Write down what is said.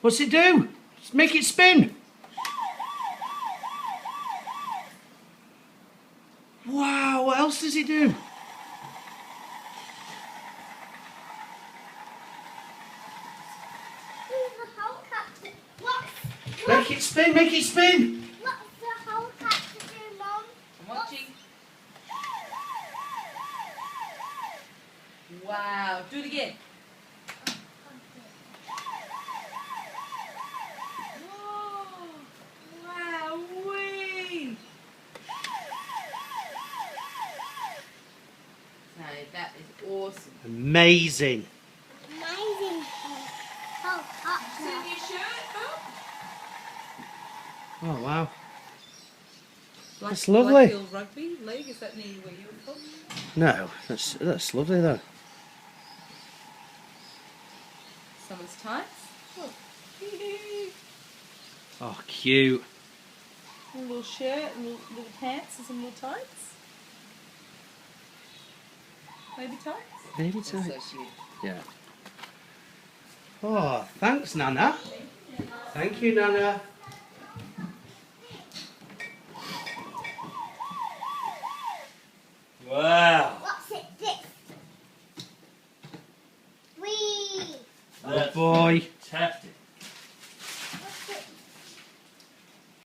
What's it do? Just make it spin. Wow, what else does it do? Make it spin, make it spin. What's the helicopter do, Mum? I'm watching. Wow, do it again. Whoa, wow-wee. No, that is awesome. Amazing. Amazing helicopter. Is it in your shirt, Bob? Oh, wow. Black, That's lovely. Blackfield Rugby League, is that near where you're from? No, that's lovely though. Someone's tights. Oh. Oh, cute. A little shirt, and little pants, and some little tights. Baby tights. Baby That's so tights. cute. Yeah. Oh, thanks, Nana. Thank you, Nana.